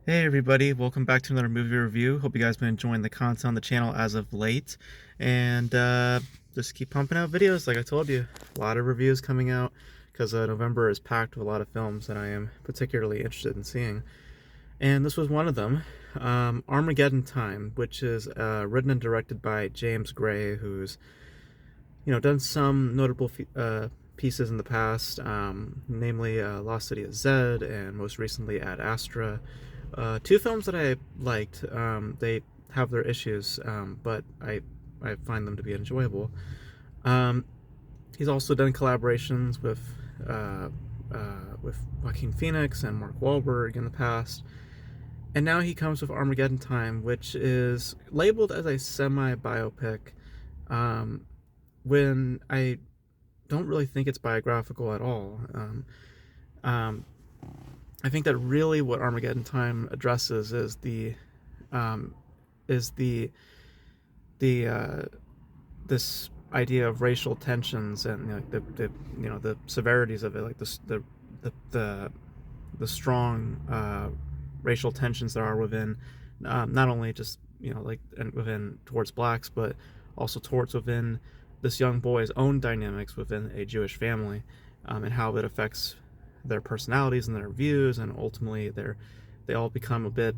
Hey everybody, welcome back to another movie review. Hope you guys been enjoying the content on the channel as of late. And just keep pumping out videos like I told you. A lot of reviews coming out because November is packed with a lot of films that I am particularly interested in seeing. And this was one of them, Armageddon Time, which is written and directed by James Gray, who's done some notable pieces in the past, namely Lost City of Zed and most recently Ad Astra. Two films that I liked. They have their issues, but I find them to be enjoyable. Um, he's also done collaborations uh, with Joaquin Phoenix and Mark Wahlberg in the past, and now he comes with Armageddon Time, which is labeled as a semi-biopic. Um, when I don't really think it's biographical at all. Um, I think that really what Armageddon Time addresses um, is the this idea of racial tensions and the severities of it, like the the, the strong racial tensions there are within not only just like within towards blacks, but also towards within this young boy's own dynamics within a Jewish family, and how it affects their personalities and their views, and ultimately they all become a bit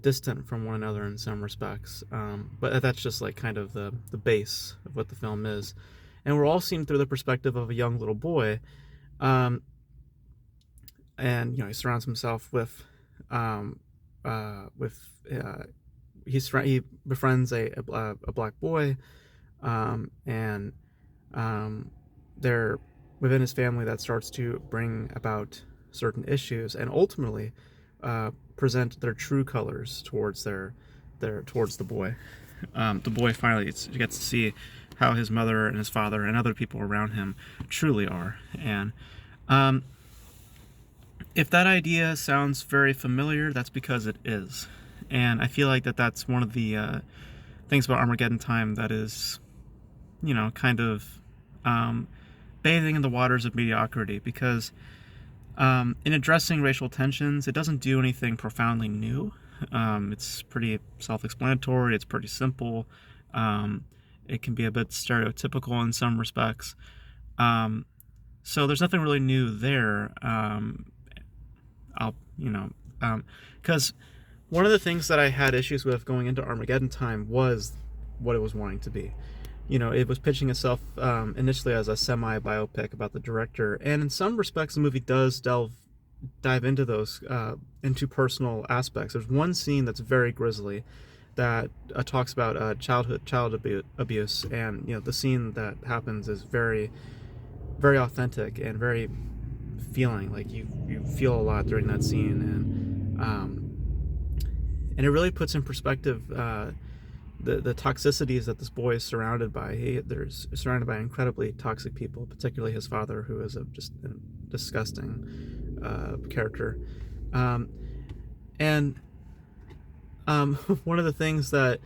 distant from one another in some respects. But that's just like kind of the base of what the film is, and we're all seen through the perspective of a young little boy, um, and he surrounds himself with he befriends a black boy, and they're within his family that starts to bring about certain issues and ultimately present their true colors towards towards the boy. The boy finally gets to see how his mother and his father and other people around him truly are. And um, if that idea sounds very familiar, that's because it is. And I feel like that's one of the things about Armageddon Time that is, kind of bathing in the waters of mediocrity, because in addressing racial tensions, it doesn't do anything profoundly new. It's pretty self-explanatory. It's pretty simple. It can be a bit stereotypical in some respects. So there's nothing really new there. I'll, you know, because one of the things that I had issues with going into Armageddon Time was what it was wanting to be. It was pitching itself initially as a semi-biopic about the director, and in some respects, the movie does dive into those into personal aspects. There's one scene that's very grisly that talks about child abuse, and the scene that happens is very, very authentic and very feeling. Like you feel a lot during that scene, and it really puts in perspective the toxicities that this boy is surrounded by. There's surrounded by incredibly toxic people, particularly his father, who is just a disgusting character. Um, and One of the things that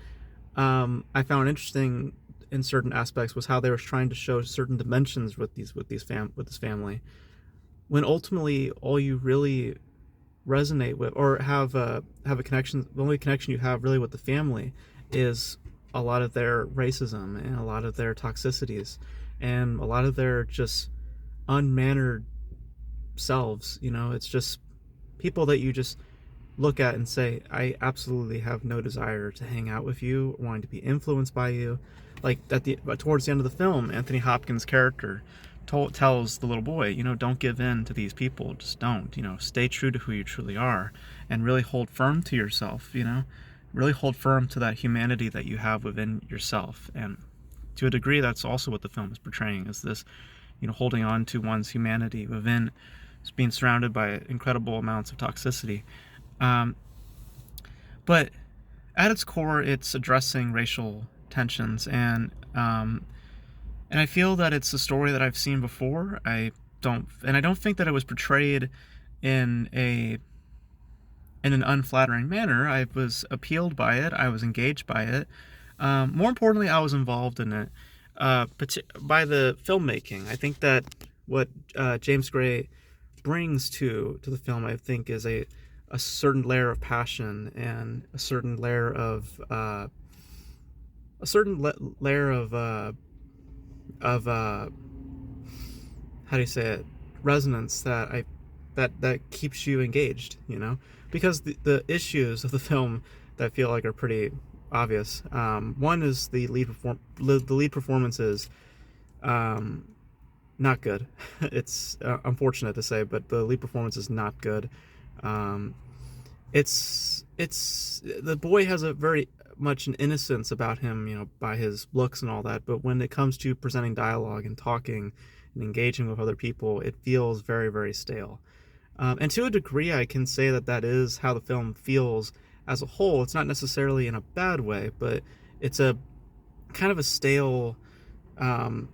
I found interesting in certain aspects was how they were trying to show certain dimensions with this family, when ultimately all you really resonate with or have a connection, the only connection you have really with the family is a lot of their racism and a lot of their toxicities and a lot of their just unmannered selves. It's just people that you just look at and say, I absolutely have no desire to hang out with you, wanting to be influenced by you. Like towards the end of the film, Anthony Hopkins' character tells the little boy, don't give in to these people. Just don't. Stay true to who you truly are, and really hold firm to yourself. Really hold firm to that humanity that you have within yourself. And to a degree, that's also what the film is portraying: is this, holding on to one's humanity within being surrounded by incredible amounts of toxicity. Um, but at its core, it's addressing racial tensions, and I feel that it's a story that I've seen before. I don't think that it was portrayed in an unflattering manner. I was appealed by it. I was engaged by it. More importantly, I was involved in it by the filmmaking. I think that what James Gray brings to the film, I think, is a certain layer of passion and a certain layer of layer of how do you say it, resonance that keeps you engaged, you know, because the issues of the film that I feel like are pretty obvious. One is the lead performances, not good. It's unfortunate to say, but the lead performance is not good. Um, it's the boy has a very much an innocence about him, you know, by his looks and all that. But when it comes to presenting dialogue and talking and engaging with other people, it feels very, very stale. And to a degree, I can say that that is how the film feels as a whole. It's not necessarily in a bad way, but it's a kind of a stale um,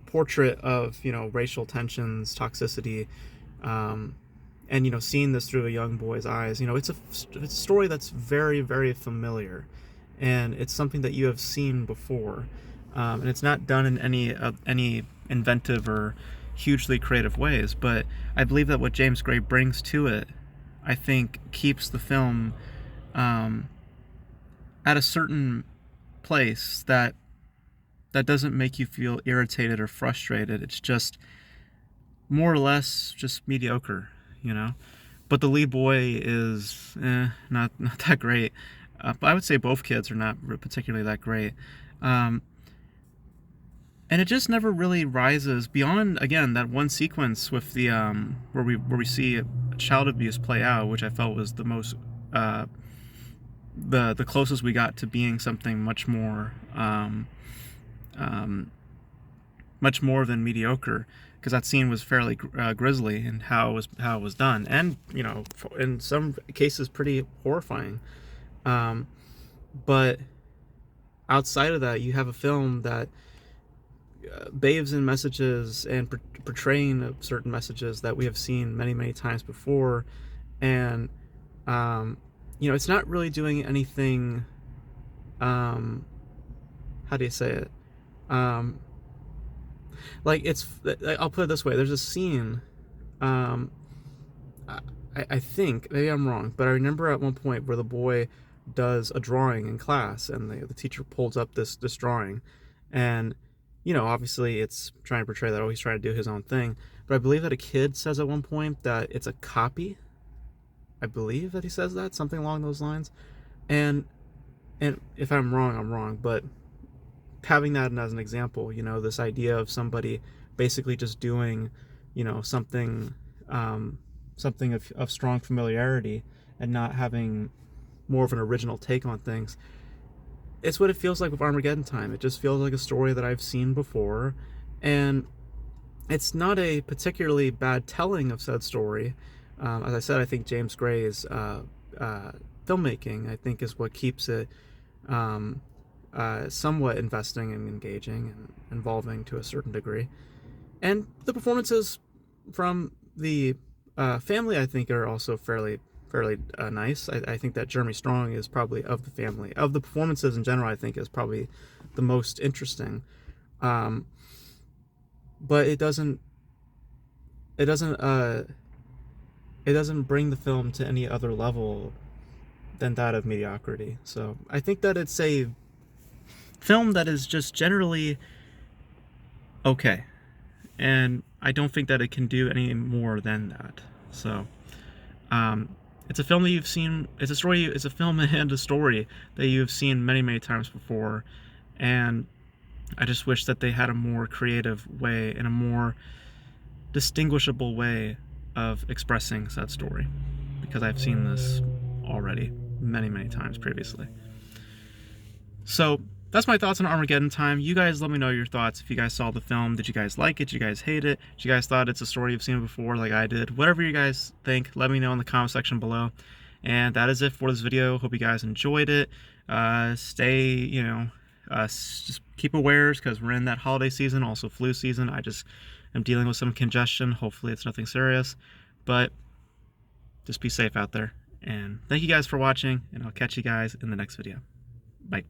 portrait of, you know, racial tensions, toxicity, um, and, you know, seeing this through a young boy's eyes. You know, it's a story that's very, very familiar, and it's something that you have seen before, and it's not done in any inventive or hugely creative ways. But I believe that what James Gray brings to it, I think, keeps the film at a certain place that doesn't make you feel irritated or frustrated. It's just more or less just mediocre, you know. But the lead boy is not that great. But I would say both kids are not particularly that great. And it just never really rises beyond, again, that one sequence with the where we see child abuse play out, which I felt was the most the closest we got to being something much more much more than mediocre, because that scene was fairly grisly in how it was done, and, you know, in some cases pretty horrifying. But outside of that, you have a film that bathes in messages and portraying certain messages that we have seen many, many times before, and you know, it's not really doing anything. How do you say it? Like, it's, I'll put it this way: there's a scene. I think, maybe I'm wrong, but I remember at one point where the boy does a drawing in class, and the teacher pulls up this drawing, and, you know, obviously it's trying to portray that, oh, he's trying to do his own thing. But I believe that a kid says at one point that it's a copy. I believe that he says that, something along those lines. And if I'm wrong, I'm wrong. But having that as an example, you know, this idea of somebody basically just doing, you know, something something of strong familiarity and not having more of an original take on things. It's what it feels like with Armageddon Time. It just feels like a story that I've seen before, and it's not a particularly bad telling of said story. As I said, I think James Gray's filmmaking, I think, is what keeps it somewhat investing and engaging and involving to a certain degree. And the performances from the family, I think, are also fairly nice. I think that Jeremy Strong is probably, of the family, of the performances in general, I think is probably the most interesting. But it doesn't bring the film to any other level than that of mediocrity. So I think that it's a film that is just generally okay, and I don't think that it can do any more than that. So it's a film that you've seen. It's a film and a story that you've seen many, many times before, and I just wish that they had a more creative way and a more distinguishable way of expressing that story, because I've seen this already many, many times previously. So that's my thoughts on Armageddon Time. You guys let me know your thoughts. If you guys saw the film, did you guys like it? Did you guys hate it? Did you guys thought it's a story you've seen before like I did? Whatever you guys think, let me know in the comment section below. And that is it for this video. Hope you guys enjoyed it. Stay, you know, just keep aware, because we're in that holiday season, also flu season. I just am dealing with some congestion. Hopefully it's nothing serious, but just be safe out there. And thank you guys for watching, and I'll catch you guys in the next video. Bye.